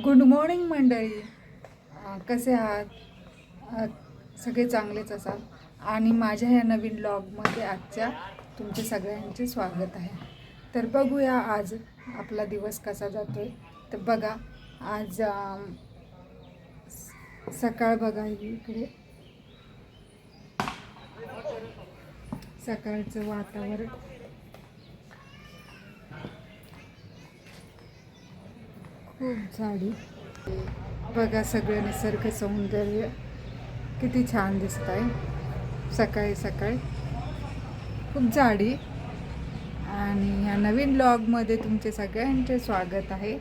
Good morning मंडळी. कसे आहात? सगळे चांगलेच असाल. आणि माझ्या ह्या नवीन ब्लॉगमध्ये आजच्या तुमचे सगळ्यांचे स्वागत आहे. तर बघूया आज आपला दिवस कसा जातोय. तर बघा आज सकाळ बघा इकडे सकाळचं वातावरण खूप झाडी बघा, सगळं निसर्ग सौंदर्य किती छान दिसत आहे सकाळी सकाळी. खूप झाडी. आणि ह्या नवीन ब्लॉगमध्ये तुमचे सगळ्यांचे स्वागत आहे.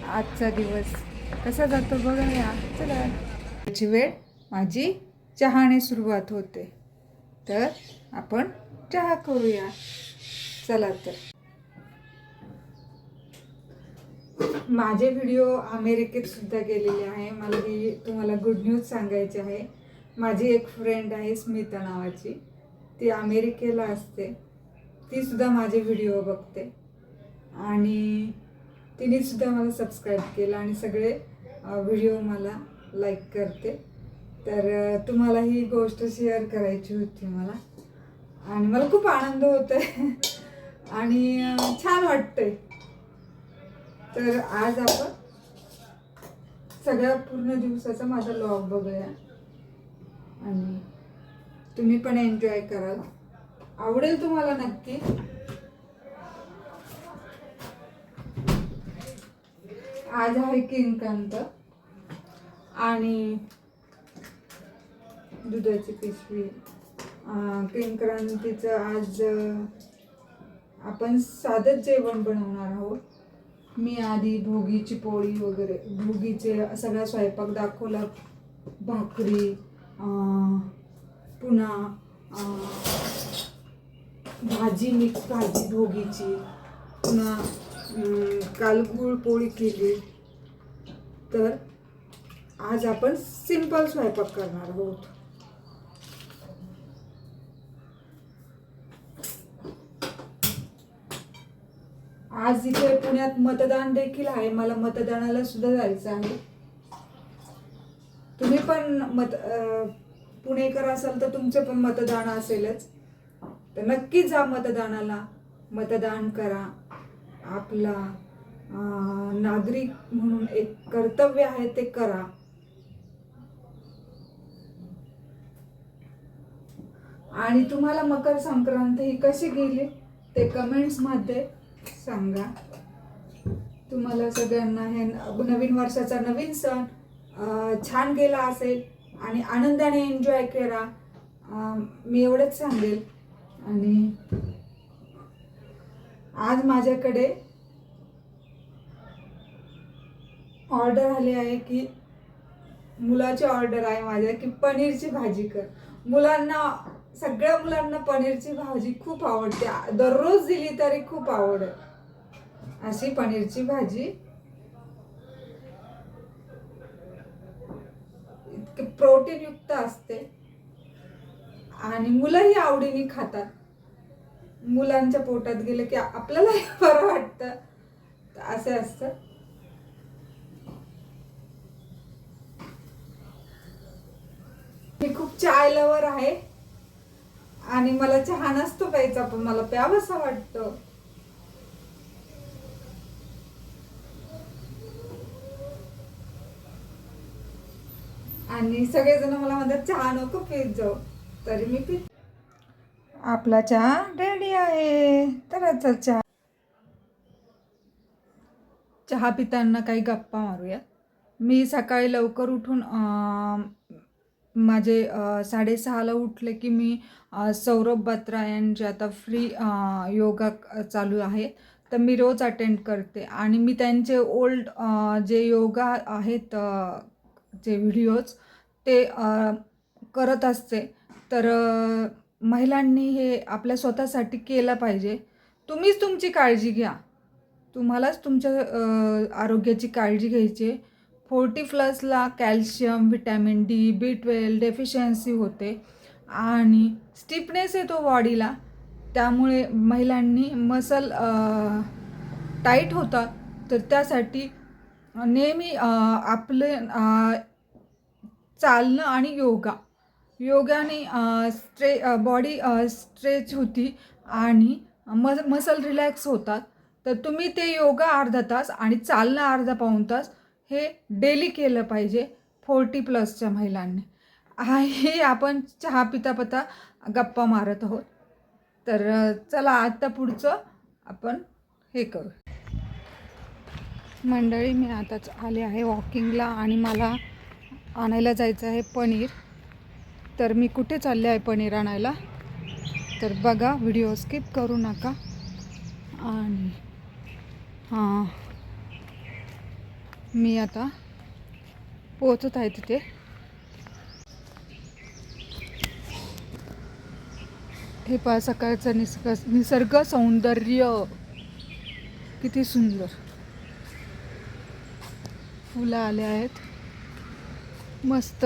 आजचा दिवस कसा जातो बघा या. चला, याची वेळ माझी चहाने सुरुवात होते, तर आपण चहा करूया. चला, तर माझे व्हिडिओ अमेरिकेत सुद्धा गेलेले आहे. मला ही तुम्हाला गुड न्यूज सांगायची आहे. माझी एक फ्रेंड आहे स्मिता नावाची, ती अमेरिकेला असते. ती सुद्धा माझे व्हिडिओ बघते आणि तिने सुद्धा मला सबस्क्राईब केलं आणि सगळे व्हिडिओ मला लाईक करते. तर तुम्हाला ही गोष्ट शेअर करायची होती मला, आणि मला खूप आनंद होतोय आणि छान वाटतंय. तर आज आपण सगळ्या पूर्ण दिवसाचा माझा व्लॉग बघूया आणि तुम्ही पण एन्जॉय कराल. आवडेल तुम्हाला नक्की. आज आहे किंक्रांत आणि दुधाची पिशवी. किंक्रांतीचं आज आपण साधंच जेवण बनवणार आहोत. मी आधी भोगीची पोळी वगैरे, भोगीचे सगळा स्वयंपाक दाखवला. भाकरी, पुन्हा भाजी, मिक्स भाजी भोगीची, पुन्हा काल गुळ पोळी केली. तर आज आपण सिंपल स्वयंपाक करणार आहोत. आज इथे पुण्यात मतदान देखील आहे. मला मतदानाला सुद्धा जायचं आहे. तुम्ही पण पुणेकर असाल तर तुमचे पण मतदान असेलच, तर नक्की जा मतदानाला. मतदान करा. आपला नागरिक म्हणून एक कर्तव्य आहे, ते करा. आणि तुम्हाला मकर संक्रांत ही कशी गेली ते कमेंट्स मध्ये सांगा. तुम्हाला सगळ्यांना हे नवीन वर्षाचा नवीन सण छान गेला असेल आणि आनंदाने एन्जॉय करा. मी एवढंच सांगेल. आणि आज माझ्याकडे ऑर्डर आली आहे, की मुलाची ऑर्डर आहे माझ्या, की पनीरची भाजी कर. सगळ्या मुलांना पनीरची भाजी खूप आवडते. दररोज दिली तरी खूप आवडेल अशी पनीरची भाजी. इतके प्रोटीन युक्त असते आणि मुलंही आवडीने खातात. मुलांच्या पोटात गेलं की आपल्यालाही बरं वाटतं. असे असतं. मी खूप चाय लवर आहे आणि मला चहा नसतो प्यायचा, पण मला प्यावंसं वाटतं. आणि सगळेजण मला म्हणतात चहा नको पीत जाऊ, तरी मी पीत. आपला चहा रेडी आहे. तर चहा पिताना काही गप्पा मारूया. मी सकाळी लवकर उठून माझे 6:30ला उठले की मी सौरभ बत्रा यांचे आता फ्री योगा चालू आहे, तर मी रोज अटेंड करते. आणि मी त्यांचे ओल्ड जे योगा आहेत जे व्हिडिओज ते करत असते. तर महिलांनी हे आपल्या स्वतःसाठी केलं पाहिजे. तुम्हीच तुमची काळजी घ्या. तुम्हालाच तुमच्या आरोग्याची काळजी घ्यायची. 40+ calcium, vitamin D, B12 deficiency होते आणि स्टिफनेस येतो बॉडीला. त्यामुळे महिलांनी मसल टाईट होतात, तर त्यासाठी नेहमी आपले चालणं आणि योगाने बॉडी स्ट्रेच होती आणि मसल रिलॅक्स होतात. तर तुम्ही ते योगा अर्धा तास आणि चालणं अर्धा पाऊण तास हे डेली केलं पाहिजे 40+ महिलांनी. हे आपण चहा पिता पिता गप्पा मारत आहोत. तर चला आता पुढचं आपण हे करू. मंडळी, मी आताच आले आहे वॉकिंगला आणि मला आणायला जायचं आहे पनीर. तर मी कुठे चालले आहे पनीर आणायला, तर बघा, व्हिडिओ स्किप करू नका. आणि हां, मी आता पोहोचत आहे तिथे. हे पहा, सकाळचं निसर्ग सौंदर्य किती सुंदर. फुलं आले आहेत, मस्त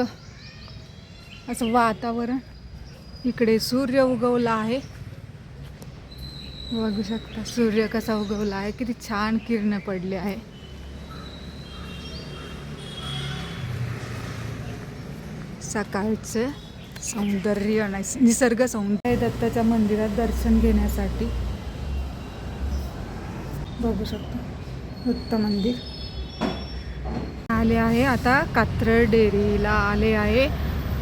असं वातावरण. इकडे सूर्य उगवला आहे, बघू शकता सूर्य कसा उगवला आहे, किती छान किरण पडली आहे. सकाळचं सौंदर्य, निसर्ग सौंदर्य. दत्ताच्या मंदिरात दर्शन घेण्यासाठी बघू शकता दत्त मंदिर. आले आहे आता कात्रळ डेअरीला आले आहे.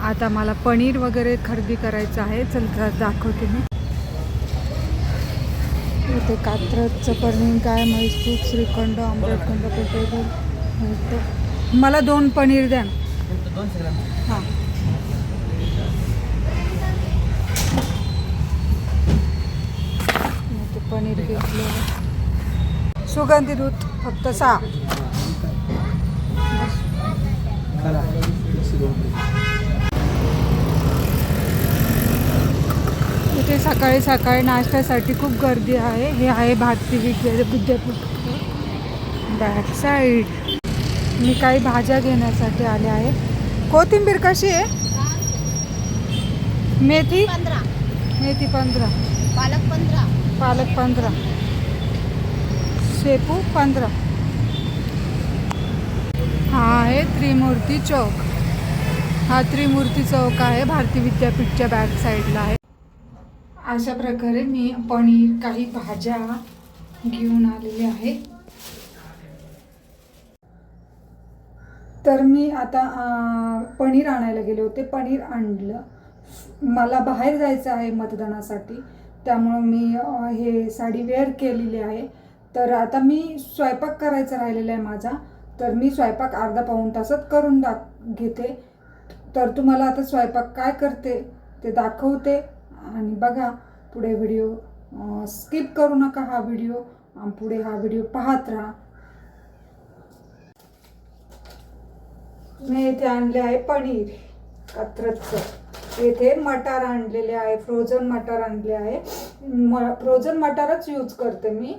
आता मला पनीर वगैरे खरेदी करायचं आहे. चल दाखवते मी. इथे कात्रळचं पनीर, काय म्हैस तूप, श्रीखंड, आम्रखंड, पेटे. मला 2 पनीर द्या. हां, ते पनीर घेतलं. सुगंधी दूध फक्त 6. इथे सकाळी सकाळी नाश्त्यासाठी खूप गर्दी आहे. हे आहे भारती विद्यापीठ बॅक साईड. मी काही भाज्या घेण्यासाठी आले आहे. कोथिंबीर कशी आहे? मेथी 15, पालक 15, शेपू 15. हा आहे त्रिमूर्ती चौक. हा त्रिमूर्ती चौक आहे, भारती विद्यापीठच्या बॅक साईडला आहे. अशा प्रकारे मी पनीर, काही भाज्या घेऊन आलेले आहे. तर मी आता पनीर आणायला गेले होते, पनीर आणलं. मला बाहेर जायचं आहे मतदानासाठी, त्यामुळं मी हे साडी वेअर केलेली आहे. तर आता मी स्वयंपाक करायचा राहिलेला आहे माझा, तर मी स्वयंपाक अर्धा पाऊण तासात करून घेते. तर तुम्हाला आता स्वयंपाक काय करते ते दाखवते आणि बघा पुढे व्हिडिओ स्किप करू नका. हा व्हिडिओ पाहत राहा. मी इथे आणले आहे पनीर कात्रजचं. येथे मटार आणलेले आहे, फ्रोझन मटार आणले आहे. फ्रोझन मटारच यूज करते मी.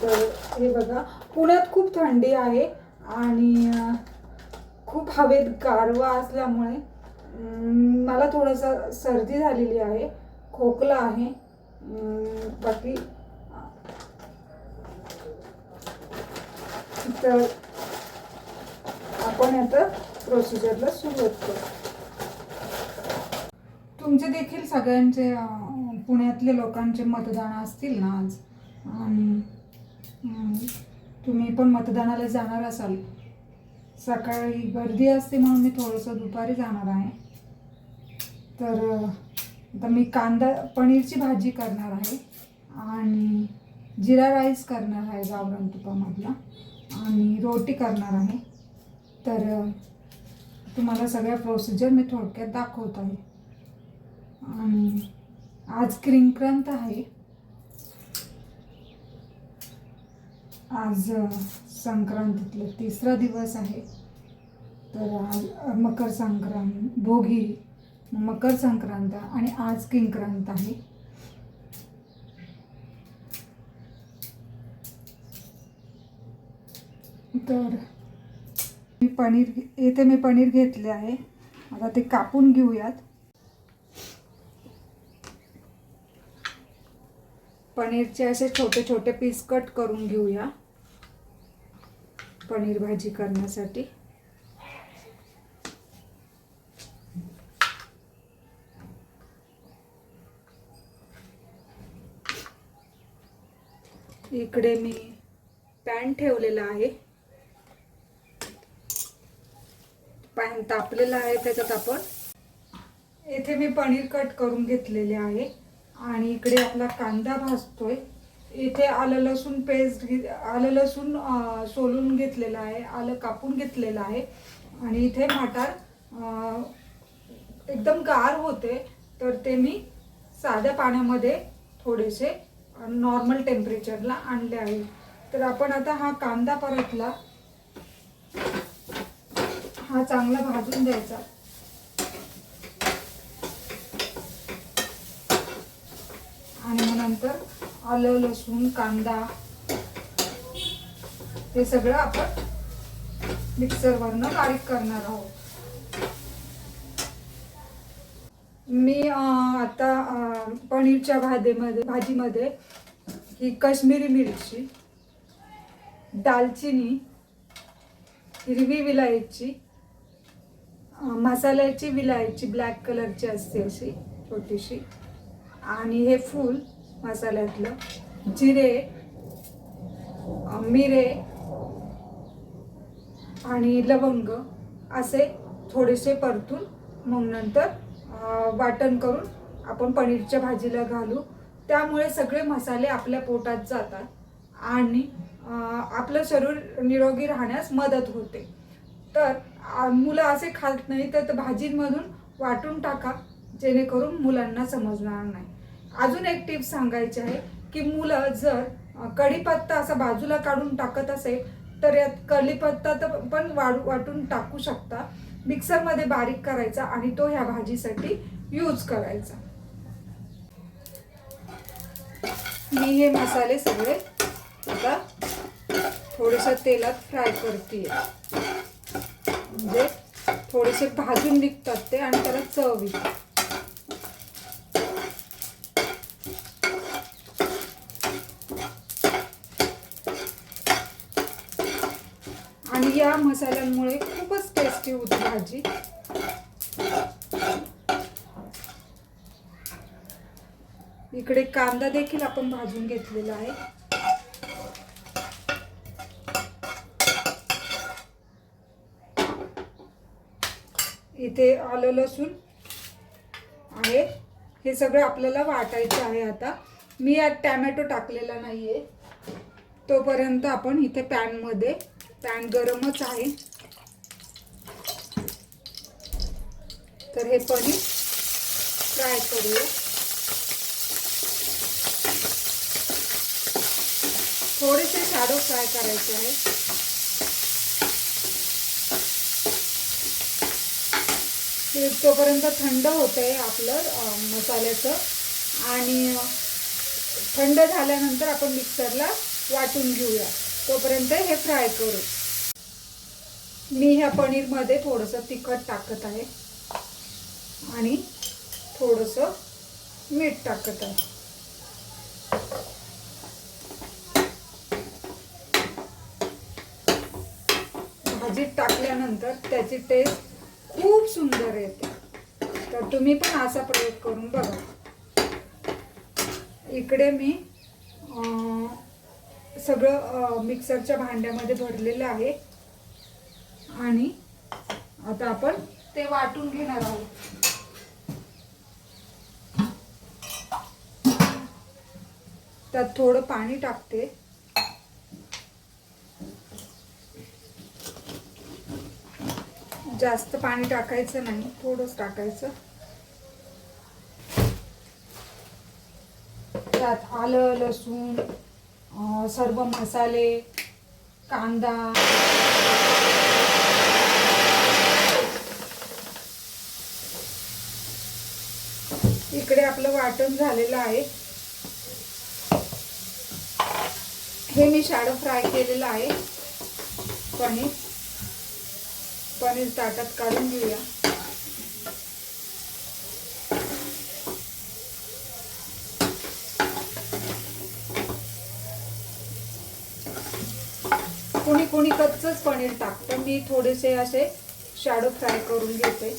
तर हे बघा, पुण्यात खूप थंडी आहे आणि खूप हवेत गारवा असल्यामुळे मला थोडंसं सर्दी झालेली आहे, खोकला आहे. बाकी तर आपण आता प्रोसिजरला सुरुवात करू. तुमचे देखील सगळ्यांचे पुण्यातले लोकांचे मतदान असतील ना आज, आणि तुम्ही पण मतदानाला जाणार असाल. सकाळी गर्दी असते म्हणून मी थोडंसं दुपारी जाणार आहे. तर आता मी पनीरची भाजी करणार आहे आणि जिरा राईस करणार आहे गावरान तुपामधला, आणि रोटी करणार आहे. तर तुम्हाला सगळ्या प्रोसिजर मी थोडक्यात दाखवत आहे. आणि आज संक्रांत आहे. आज संक्रांतीतला 3रा दिवस आहे. तर आज मकर संक्रांत, भोगी, मकर संक्रांत आणि आज संक्रांत आहे. तर मी पनीर घेतले आहे. आता ते कापून घेऊयात. पनीरचे असे छोटे छोटे पीस कट करून घेऊया. पनीर भाजी करण्यासाठी. इकडे मी पॅन ठेवलेला आहे. पॅन तापलेला आहे, त्याच्यात आपण येथे मी पनीर कट करून घेतलेले आहे आणि इकडे आपला कांदा भाजतोय. इथे आलं लसूण पेस्ट आलं लसूण सोलून घेतलेलं आहे, आलं कापून घेतलेलं आहे आणि इथे मटार एकदम गार होते तर ते मी साध्या पाण्यामध्ये थोडेसे नॉर्मल टेम्परेचरला आणले आहे. तर आपण आता हा कांदा परतला, हा चांगला भाजून द्यायचा. आणि मग नंतर आलं लसूण कांदा हे सगळं आपण मिक्सरवरनं बारीक करणार आहोत. मी आता पनीरच्या भाजीमध्ये ही काश्मीरी मिरची, दालचिनी, हिरवी विलायची, मसाल्याची विलायची ब्लॅक कलरची असते अशी छोटीशी, आणि हे फूल मसाल्यातलं, जिरे, मिरे आणि लवंग असे थोडेसे परतून मग नंतर वाटण करून आपण पनीरच्या भाजीला घालू. त्यामुळे सगळे मसाले आपल्या पोटात जातात आणि आपलं शरीर निरोगी राहण्यास मदत होते. तर मुलं असे खात नाही तर भाजींमधून वाटून टाका, जेणेकरून मुलांना समजणार नाही. अजून एक टिप सांगायची आहे की मुलं जर कढीपत्ता असा बाजूला काढून टाकत असेल तर यात कढीपत्ता पण वाटून टाकू शकता. मिक्सरमध्ये बारीक करायचा आणि तो ह्या भाजीसाठी यूज करायचा. मी हे मसाले सगळे आता थोडेसे तेलात फ्राय करते, म्हणजे थोडेसे भाजून निघतात ते आणि त्याला चव येते. आणि या मसाल्यांमुळे खूपच टेस्टी होती भाजी. इकडे कांदा देखील आपण भाजून घेतलेला आहे. इथे आलं लसूण आहे, हे सगळं आपल्याला वाटायचं आहे. आता मी यात टॅमॅटो टाकलेला नाहीये. तोपर्यंत आपण इथे पॅन गरमच आहे तर हे पनीर फ्राय करूया. थोडेसे शॅडो फ्राय करायचे आहे. तोपर्यंत थंड होतंय आपलं मसाल्याचं आणि थंड झाल्यानंतर आपण मिक्सरला वाटून घेऊया. तोपर्यंत हे फ्राय करू. मी ह्या पनीरमध्ये थोडंसं तिखट टाकत आहे आणि थोडंसं मीठ टाकत आहे. भाजीत टाकल्यानंतर त्याची टेस्ट खूप सुंदर येते. तर तुम्ही पण असा प्रयोग करून बघा. इकडे मी सगळं मिक्सरच्या भांड्यामध्ये भरलेलं आहे आणि आता आपण ते वाटून घेणार आहोत. त्यात थोडं पाणी टाकते. जास्त पाणी टाकायचं नाही, थोडंच टाकायचं. त्यात आलं लसूण, सर्व मसाले, कांदा, इकडे आपलं वाटण झालेलं आहे. हे मी शॅडो फ्राय केलेलं आहे. पनीर ताटात काढून घेऊया. कोणी कच्चंच पनीर टाकते मी, थोडेसे असे शॅडो फ्राय करून घेते.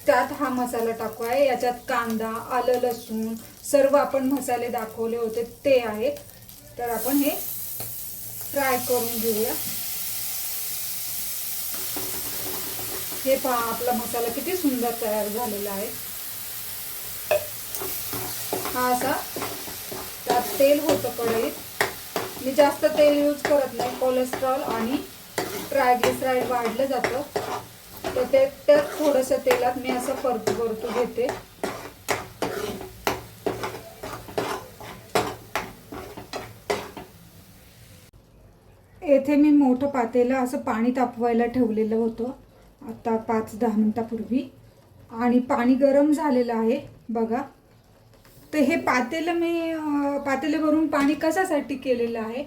त्यात हा मसाला टाकू आहे. याच्यात कांदा, आलं, लसूण सर्व आपण मसाले दाखवले होते ते आहेत. तर आपण हे फ्राय करून घेऊया. हे पहा, आपला मसाला किती सुंदर तयार झालेला आहे. हा असा त्यात तेल होतं कढईत. मी जास्त तेल यूज करत नाही, कोलेस्ट्रॉल आणि ट्रायग्लिसराईड वाढलं जातं. तर त्यात थोडंसं तेलात मी असं परतू घेते. येथे मी मोठं पातेलं असं पाणी तापवायला ठेवलेलं होतं आता 5-10 मिनिटापूर्वी, आणि पाणी गरम झालेलं आहे बघा. तर हे पातेल्यावरून पाणी कशासाठी केलेलं आहे,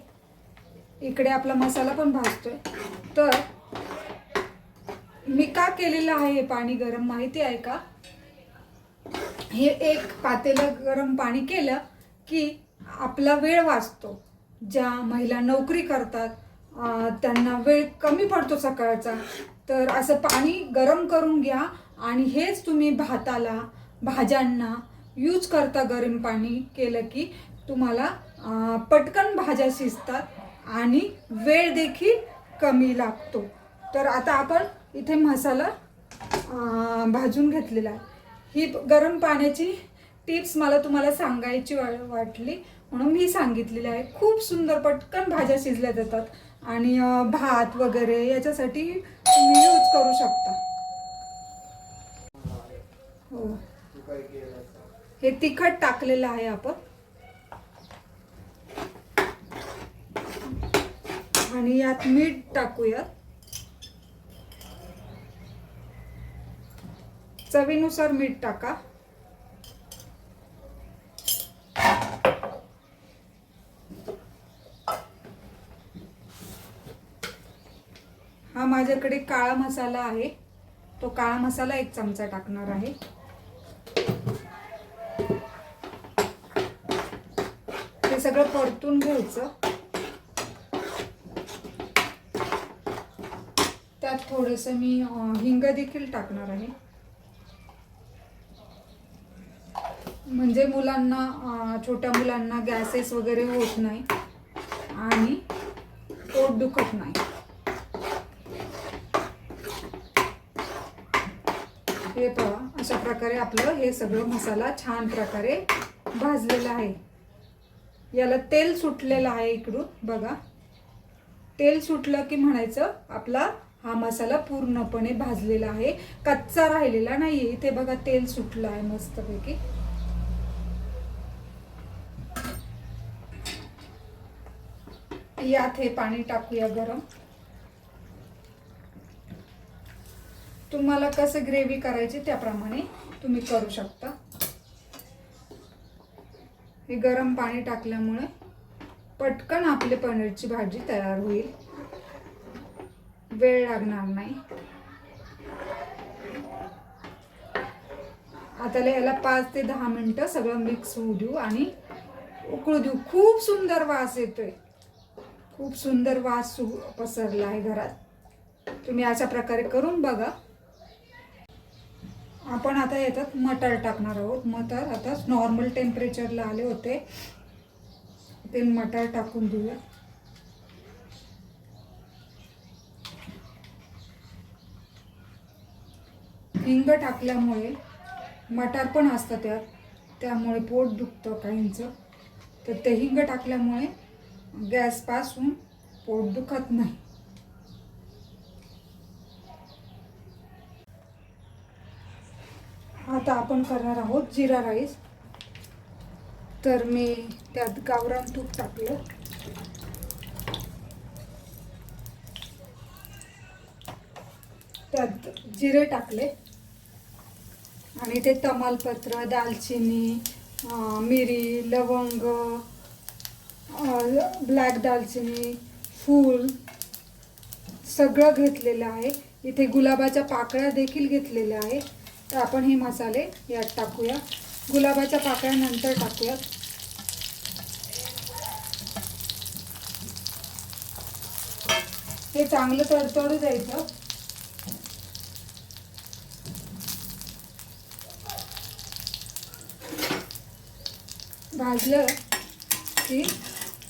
इकडे आपला मसाला पण भाजतोय. तर मी का केलेलं आहे हे पाणी गरम माहिती आहे का? हे एक पातेलं गरम पाणी केलं की आपला वेळ वाचतो. ज्या महिला नोकरी करतात त्यांना वेळ कमी पडतो सकाळचा. तर असं पाणी गरम करून घ्या आणि हेच तुम्ही भाताला, भाज्यांना यूज करता. गरम पाणी केलं की तुम्हाला पटकन भाज्या शिजतात आणि वेळ देखील कमी लागतो. तर आता आपण इथे मसाला भाजून घेतलेला आहे. ही गरम पाण्याची टिप्स मला तुम्हाला सांगायची वाटली म्हणून मी सांगितलेली आहे. खूप सुंदर पटकन भाज्या शिजल्या जातात आणि भात वगैरे याच्यासाठी तुम्ही यूज करू शकता. हो, हे तिखट टाकलेलं आहे आपण, आणि यात मीठ टाकूया. चवीनुसार मीठ टाका. हा माझ्याकडे काळा मसाला आहे, तो काळा मसाला 1 चमचा टाकणार आहे. हे सगळं परतून घ्यायचं. त्यात थोडंसं मी हिंग देखील टाकणार आहे, म्हणजे मुलांना, छोट्या मुलांना गॅसेस वगैरे होत नाही आणि पोट दुखत नाही. हे पहा, अशा प्रकारे आपलं हे सगळं मसाला छान प्रकारे भाजलेला आहे. याला तेल सुटलेलं आहे इकडून बघा. तेल सुटलं की म्हणायचं आपला हा मसाला पूर्णपणे भाजलेला आहे, कच्चा राहिलेला नाहीये. इथे बघा तेल सुटलं आहे मस्तपैकी. यात हे पाणी टाकूया गरम. तुम्हाला कसं ग्रेव्ही करायची त्याप्रमाणे तुम्ही करू शकता. हे गरम पाणी टाकल्यामुळे पटकन आपली पनीरची भाजी तयार होईल, वेळ लागणार नाही. आता याला 5 ते 10 मिनिटं सगळं मिक्स होऊ देऊ आणि उकळू देऊ. खूप सुंदर वास येतोय, खूप सुंदर वास पसरला आहे घरात. तुम्ही अशा प्रकारे करून बघा. आपण आता याच्यात मटार टाकणार आहोत. मटार आता नॉर्मल टेम्परेचरला आले होते, ते मटार टाकून देऊया. हिंग टाकल्यामुळे, मटार पण असतं त्यात, त्यामुळे पोट दुखतं काहींचं. तर ते हिंग टाकल्यामुळे गॅसपासून पोट दुखत नाही. आता आपण करणार आहोत जिरा राईस. तर मी त्यात गावरान तूप टाकलं, त्यात जिरे टाकले आणि ते तमालपत्र, दालचिनी, मिरी, लवंग, ब्लॅक दालचिनी, फूल सगळं घेतलेलं आहे. इथे गुलाबाच्या पाकळ्या देखील घेतलेल्या आहे. तर आपण हे मसाले यात टाकूया. गुलाबाच्या पाकळ्या नंतर टाकूयात. हे चांगलं तडतडू द्यायचं. भाजलं की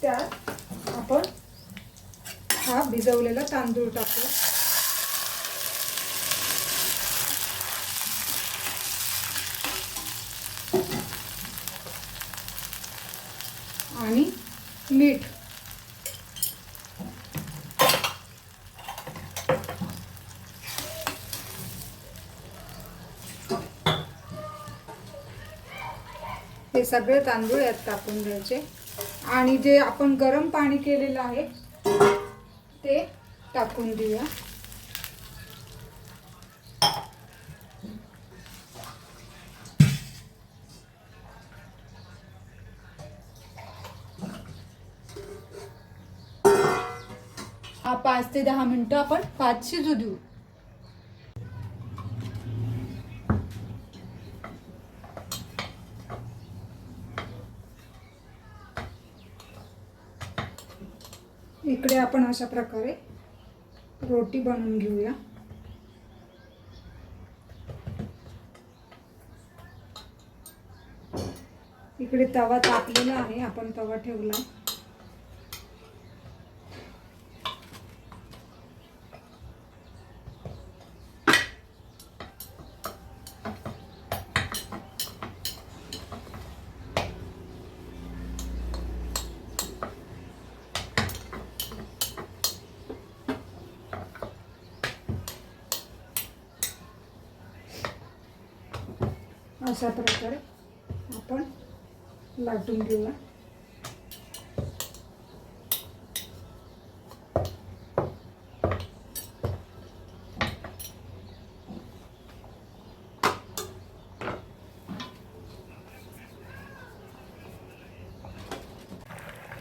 त्यात आपण हा भिजवलेला तांदूळ टाकू. आणि मीठ. हे सगळे तांदूळ यात टाकून द्यायचे आणि जे आपण गरम पाणी केलेलं आहे ते टाकून देऊया. हा 5 ते 10 मिनिटं आपण भात शिजू देऊ. इकडे आपण अशा प्रकारे रोटी बनवून घेऊया. इकडे तवा तापलेला आहे, आपण तवा ठेवला. अशा प्रकारे आपण लाटून घेऊया.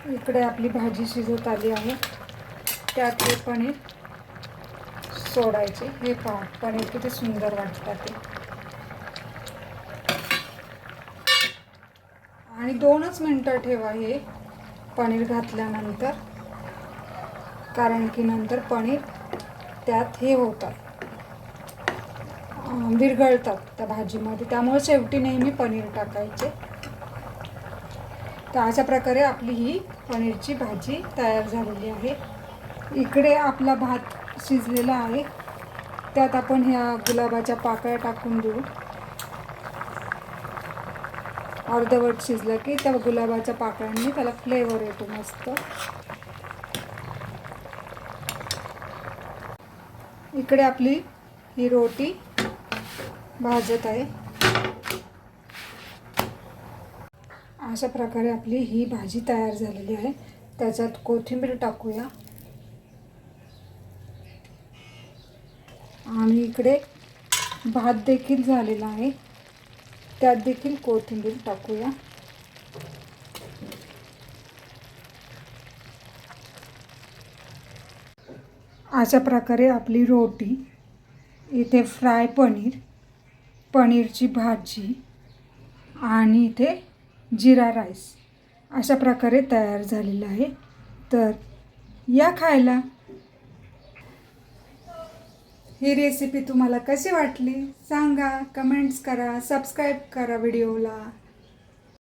इकडे आपली भाजी शिजत आली आहे. त्यात हे पनीर सोडायचे. हे पहा पनीर किती सुंदर वाटतात ते. आणि 2च मिनटं ठेवा हे पनीर घातल्यानंतर, कारण की नंतर पनीर त्यात हे होतात, विरघळतात त्या भाजीमध्ये. त्यामुळे शेवटी नेहमी पनीर टाकायचे. तर अशा प्रकारे आपली ही पनीरची भाजी तयार झालेली आहे. इकडे आपला भात शिजलेला आहे. त्यात आपण ह्या गुलाबाच्या पाकळ्या टाकून देऊ. अर्धवट शिजलं की त्या गुलाबाच्या पाकळ्यांनी त्याला फ्लेवर येतो मस्त. इकडे आपली ही रोटी भाजत आहे. अशा प्रकारे आपली ही भाजी तयार झालेली आहे. त्याच्यात कोथिंबीर टाकूया. आणि इकडे भात देखील झालेला आहे, त्यात देखील कोथिंबीर टाकूया. अशा प्रकारे आपली रोटी, इथे फ्राय पनीर, पनीरची भाजी आणि इथे जिरा राईस अशा प्रकारे तयार झालेलं आहे. तर या खायला. ही रेसिपी तुम्हाला कशी वाटली सांगा, कमेंट्स करा, सबस्क्राईब करा व्हिडिओला.